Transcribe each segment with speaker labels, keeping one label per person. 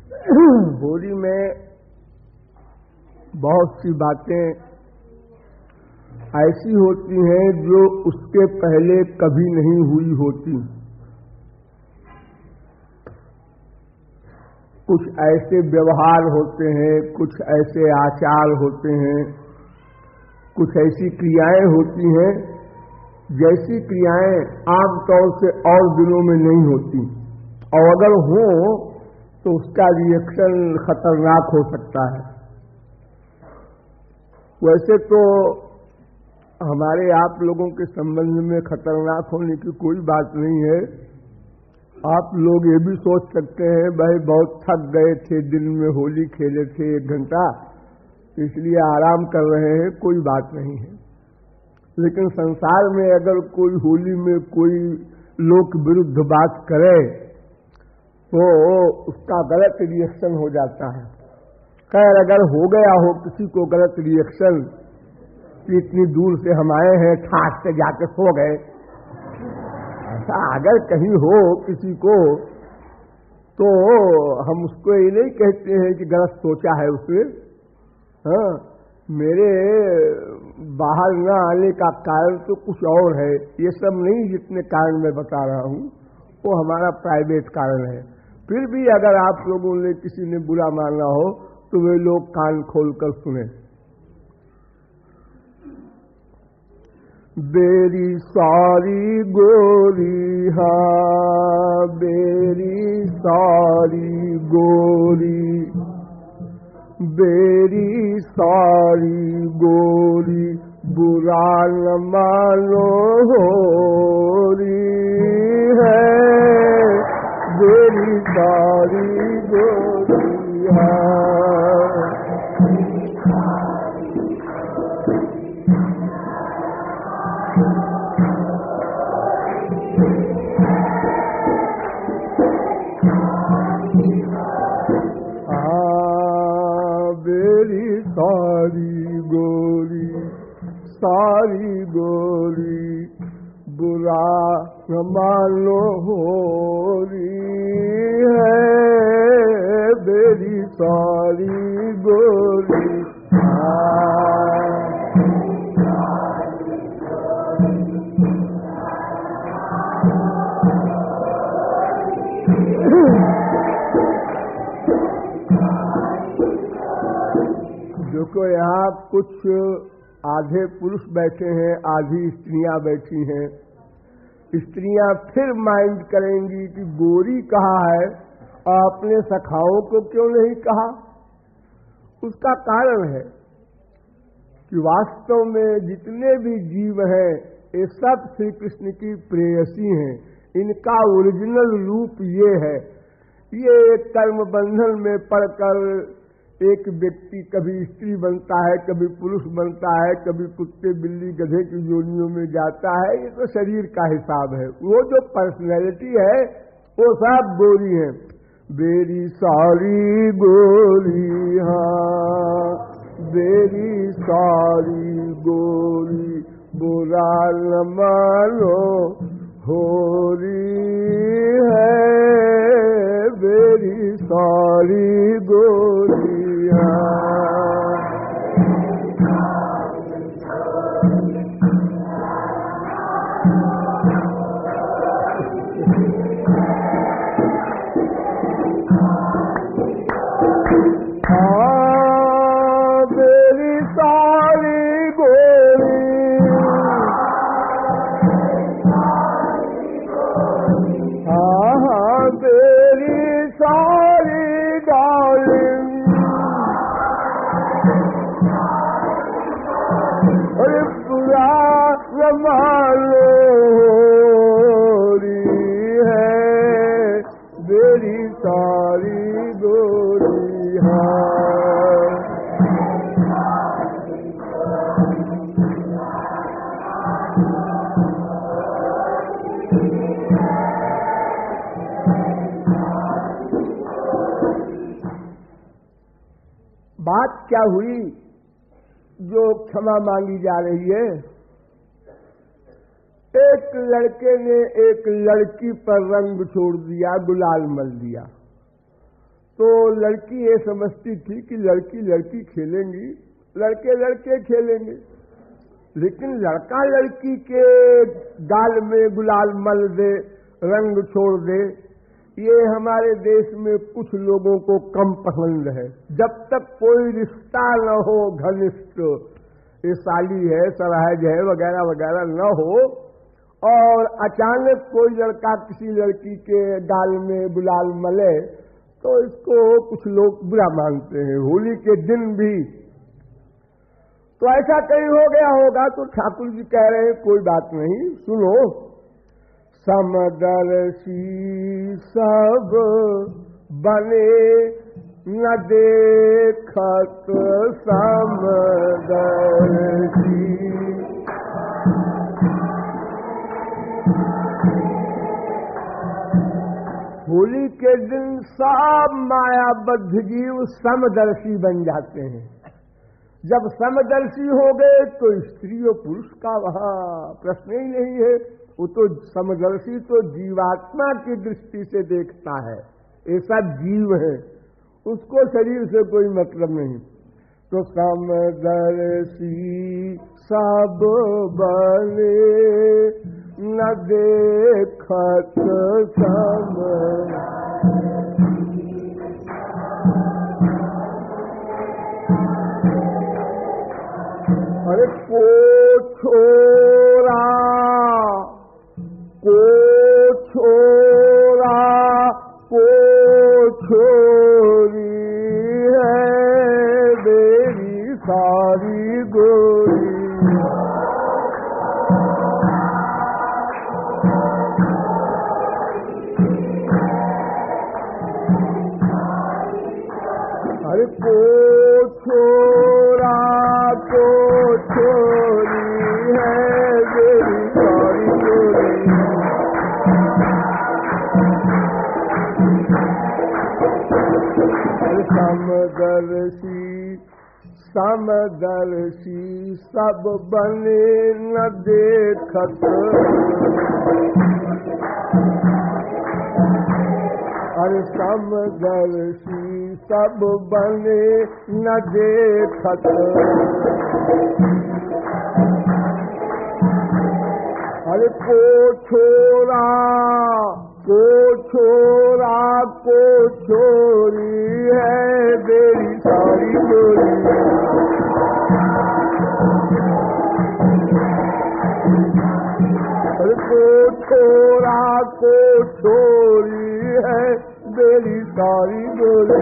Speaker 1: होली में बहुत सी बातें ऐसी होती हैं जो उसके पहले कभी नहीं हुई होती। कुछ ऐसे व्यवहार होते हैं, कुछ ऐसे आचार होते हैं, कुछ ऐसी क्रियाएं होती हैं जैसी क्रियाएं आमतौर से और दिनों में नहीं होती, और अगर हो तो उसका रिएक्शन खतरनाक हो सकता है। वैसे तो हमारे आप लोगों के संबंध में खतरनाक होने की कोई बात नहीं है। आप लोग ये भी सोच सकते हैं भाई बहुत थक गए थे, दिन में होली खेले थे 1 घंटा, इसलिए आराम कर रहे हैं, कोई बात नहीं है। लेकिन संसार में अगर कोई होली में कोई लोक विरुद्ध बात करे तो उसका गलत रिएक्शन हो जाता है। खैर, अगर हो गया हो किसी को गलत रिएक्शन कि इतनी दूर से हम आए हैं, ठाट से जाके सो गए, ऐसा अगर कहीं हो किसी को तो हम उसको ये नहीं कहते हैं कि गलत सोचा है उसने। हाँ, मेरे बाहर न आने का कारण तो कुछ और है, ये सब नहीं जितने कारण मैं बता रहा हूँ वो हमारा प्राइवेट कारण है। फिर भी अगर आप लोगों ने किसी ने बुरा माना हो तो वे लोग कान खोलकर सुने। बेरी सारी गोरी, हाँ बेरी सारी गोरी, बेरी सारी गोरी, बुरा न मानो होरी है, बेरी सारी गोरी है। सारी गोरी, सारी गोरी, बुरा न मानो होरी है, बेरी सारी गोरी। देखो, यहाँ कुछ आधे पुरुष बैठे हैं, आधी स्त्रियां बैठी हैं। स्त्रियां फिर माइंड करेंगी कि गोरी कहा है और अपने सखाओं को क्यों नहीं कहा। उसका कारण है कि वास्तव में जितने भी जीव हैं ये सब श्री कृष्ण की प्रेयसी हैं। इनका ओरिजिनल रूप ये है। ये कर्म बंधन में पड़कर एक व्यक्ति कभी स्त्री बनता है, कभी पुरुष बनता है, कभी कुत्ते बिल्ली गधे की योनियों में जाता है। ये तो शरीर का हिसाब है। वो जो पर्सनैलिटी है वो सब गोरी है। बेरी सारी गोरी, हाँ बेरी सारी गोरी, बुरा न मानो होरी है, बेरी सारी गोरी। बात क्या हुई जो क्षमा मांगी जा रही है? एक लड़के ने एक लड़की पर रंग छोड़ दिया, गुलाल मल दिया। तो लड़की ये समझती थी कि लड़की लड़की खेलेंगी, लड़के लड़के खेलेंगे, लेकिन लड़का लड़की के गाल में गुलाल मल दे, रंग छोड़ दे, ये हमारे देश में कुछ लोगों को कम पसंद है। जब तक कोई रिश्ता न हो घनिष्ठ, ये साली है, सराहज है, वगैरह वगैरह न हो, और अचानक कोई लड़का किसी लड़की के गाल में गुलाल मले, तो इसको कुछ लोग बुरा मानते हैं। होली के दिन भी तो ऐसा कहीं हो गया होगा, तो ठाकुर जी कह रहे हैं कोई बात नहीं, सुनो। समदर्शी सब बने न देखत समदर्शी, होली के दिन सब मायाबद्ध जीव समदर्शी बन जाते हैं। जब समदर्शी हो गए तो स्त्री और पुरुष का वहां प्रश्न ही नहीं है। वो तो समदर्शी तो जीवात्मा की दृष्टि से देखता है, ऐसा जीव है, उसको शरीर से कोई मतलब नहीं। तो समदर्शी सब बने न देखत सम, अरे को छोरा को छोरा को छोरी है मेरी सारी गोरी, अरे को छोरा को छोरी है मेरी सारी गोरी, समदर्शी समदर्शी सब बने न देखत, अरे समदर्शी सब बने न देखत, अरे को छोरा को छोरा को छोरी है मेरी सारी गोरी, अरे को छोरा को छोरी है मेरी सारी गोरी,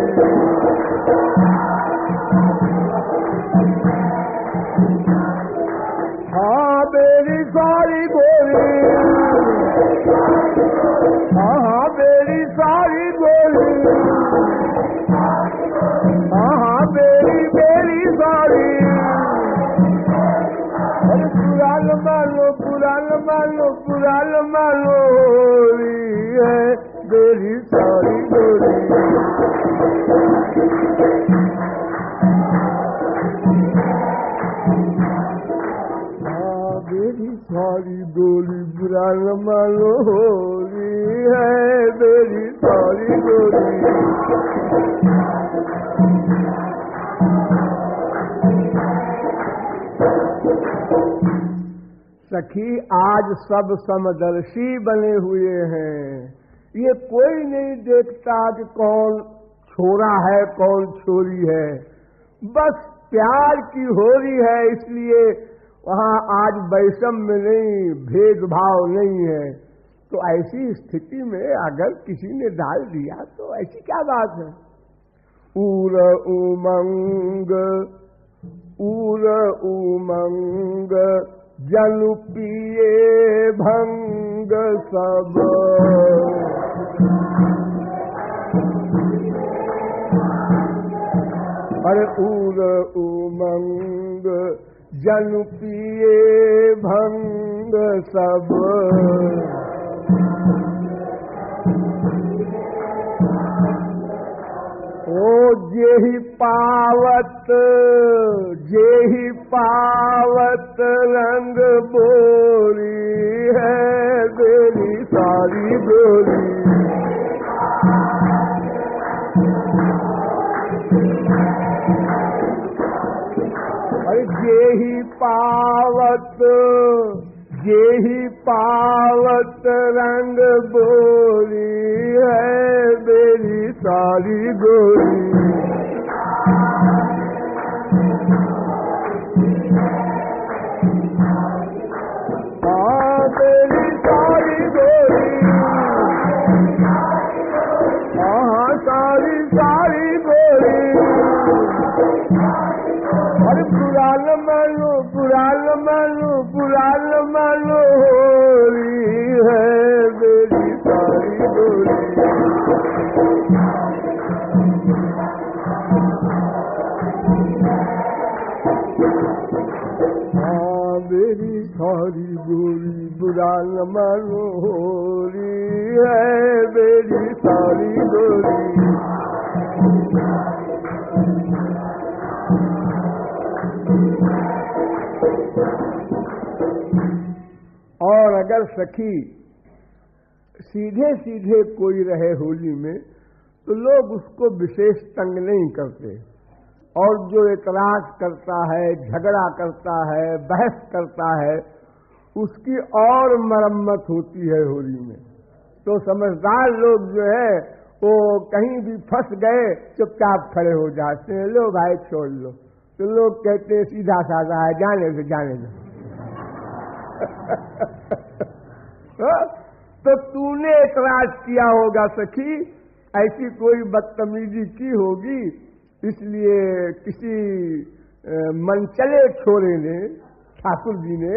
Speaker 1: हाँ मेरी सारी गोरी, हाँ मेरी सारी गोरी, हाँ मेरी मेरी सारी, अरे पुरान मानो पुरान मानो पुरान मानो है मेरी सारी गोरी, हाँ मेरी सारी गोरी पुरान मानो है मेरी सारी गोरी, सखी आज सब समदर्शी बने हुए हैं, ये कोई नहीं देखता कि कौन छोरा है कौन छोरी है, बस प्यार की होरी है, इसलिए वहां आज वैषम्य नहीं, भेदभाव नहीं है। तो ऐसी स्थिति में अगर किसी ने डाल दिया तो ऐसी क्या बात है। उर उमंग जनु पिए भंग सब, अरे उर उमंग जनु पिए भंग सब, ओ जेहि पावत रंग बोरी है मेरी सारी गोरी, अरे जेही पावत रंग बोरी है मेरी सारी गोरी। हाँ मेरी सारी गोरी, हाँ सारी गोरी। अरे बुरा न मानो होरी है मेरी सारी गोरी। हाँ मेरी सारी गोरी बुरा न मानो होरी है मेरी सारी गोरी। और अगर सखी सीधे सीधे कोई रहे होली में तो लोग उसको विशेष तंग नहीं करते, और जो एतराज करता है, झगड़ा करता है, बहस करता है, उसकी और मरम्मत होती है होली में। तो समझदार लोग जो है वो कहीं भी फंस गए चुपचाप खड़े हो जाते हैं, लो भाई छोड़ लो। तो लोग कहते हैं सीधा साधा है, जाने दो। तो तूने एतराज किया होगा सखी, ऐसी कोई बदतमीजी की होगी, इसलिए किसी मनचले छोरे ने, ठाकुर जी ने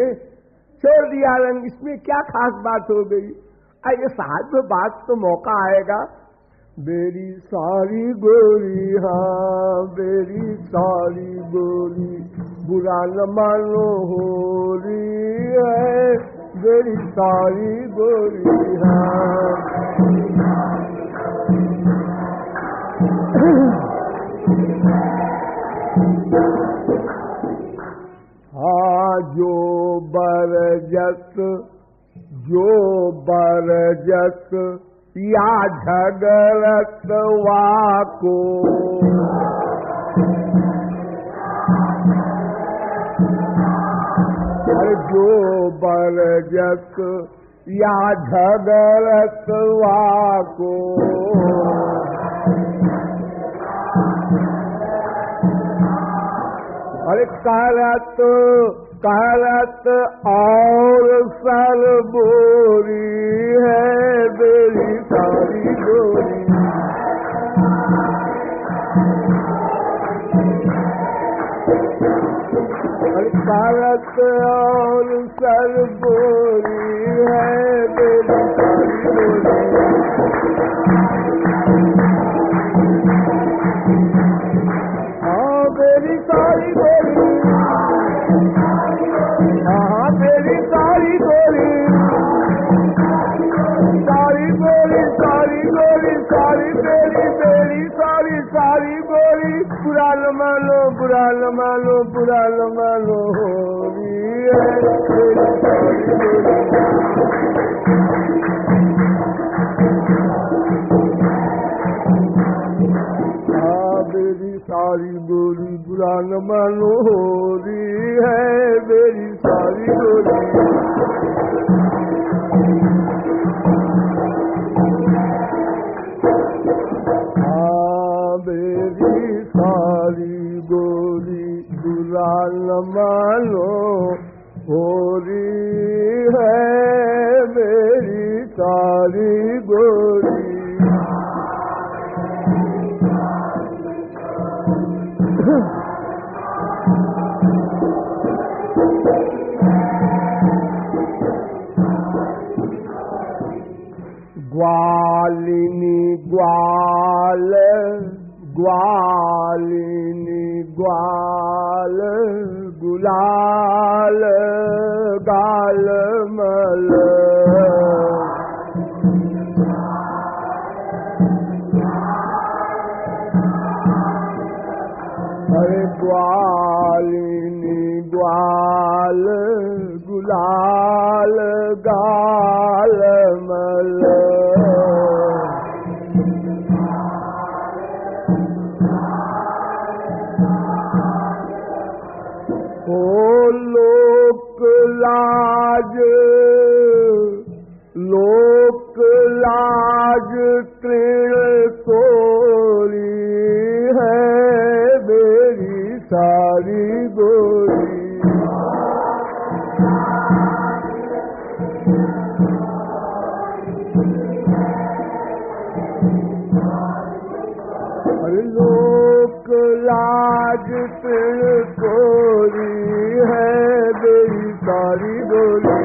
Speaker 1: छोड़ दिया रंग। इसमें क्या खास बात हो गई? ये साथ में बात तो मौका आएगा। मेरी सारी गोरी, हाँ मेरी सारी गोरी बुरा न मानो होली है मेरी सारी गोरी। हाँ जो बरजत या झगड़त वाको, जो बरजत या झगड़त वाको, अरे करत और सर बोरी है मेरी सारी गोरी। अरे करत और सर बोरी है मेरी सारी गोरी। हाँ मेरी सारी गोरी, हाँ मेरी सारी गोरी, सारी गोरी सारी गोरी सारी मेरी सारी गोरी बुरा न मानो होली है मेरी सारी गोरी। हाँ मेरी सारी गोरी बुरा न मानो होली है मेरी सारी गोरी। हाँ मेरी सारी गोरी बुरा न मानो होली है मेरी सारी गोरी। ग्वालिनी ग्वाल गुलाल गाल मल। अरे ग्वालिनी ग्वाल गुलाल गाल मल। ओ लोक लाज तृण तोरी है मेरी सारी गोरी। अरे लोक लाज तृण तोरी है मेरी सारी गोरी।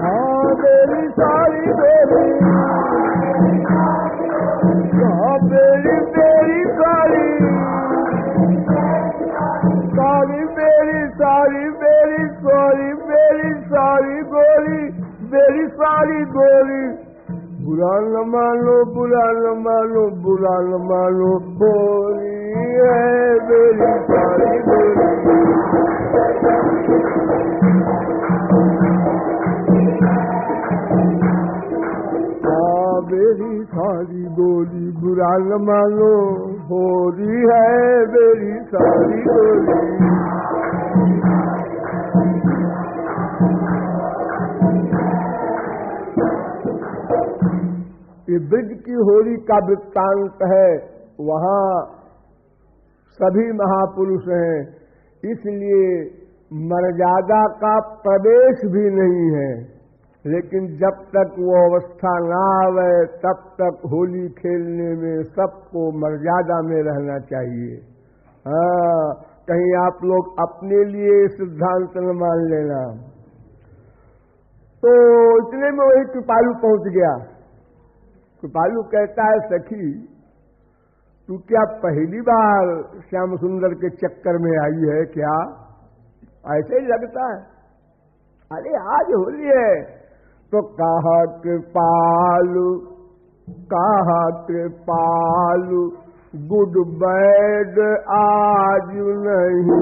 Speaker 1: हाँ मेरी सारी गोरी, हाँ मेरी मेरी सारी सारी मेरी सारी मेरी सारी मेरी सारी गोरी, मेरी सारी गोरी। बुरा न मानो बुरा न मानो बुरा न मानो गोरी है मेरी सारी गोरी। मेरी सारी गोरी बुरा न मानो होरी है मेरी सारी गोरी। ये ब्रज की होली का वृत्तांत है। वहाँ सभी महापुरुष हैं, इसलिए मर्यादा का प्रवेश भी नहीं है। लेकिन जब तक वो अवस्था ना आवे तब तक होली खेलने में सबको मर्यादा में रहना चाहिए। हाँ, कहीं आप लोग अपने लिए सिद्धांत न मान लेना। तो इतने में वही कृपालु पहुंच गया। कृपालु कहता है, सखी तू क्या पहली बार श्याम सुंदर के चक्कर में आई है क्या? ऐसे ही लगता है। अरे आज होली है। तो कहा कृपालु गुड बैड आज नहीं।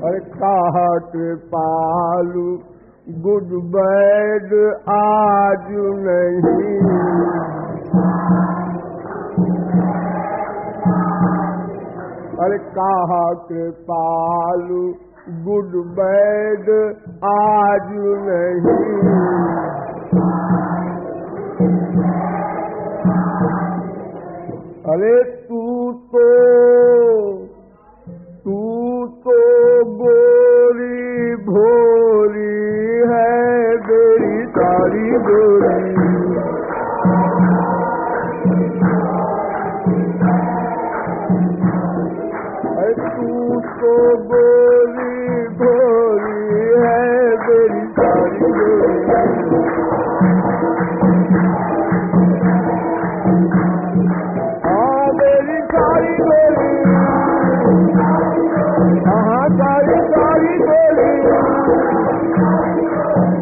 Speaker 1: अरे कहा कृपालु गुड बैड आज नहीं। अरे कहा कृपालु गुड बैड आज नहीं। अरे तू तो गोरी भोरी है मेरी सारी गोरी। तू तो गोरी भोरी है मेरी सारी गोरी। हाँ मेरी सारी गोरी, हाँ सारी सारी गोरी,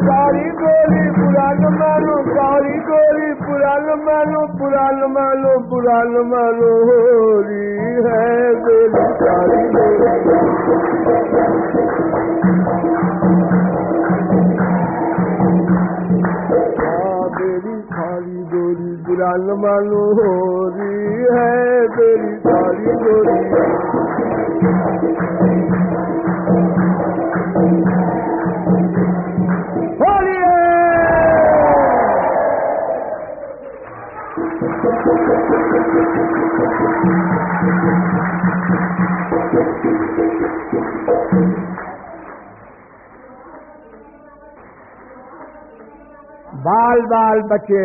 Speaker 1: सारी गोरी बुरा न मानो, सारी गोरी बुरा न मानो, बुरा न मानो, बुरा न मानो होली है मेरी सारी गोरी। हाँ मेरी सारी गोरी बुरा न मानो होली है मेरी सारी गोरी। होली बाल बाल बचे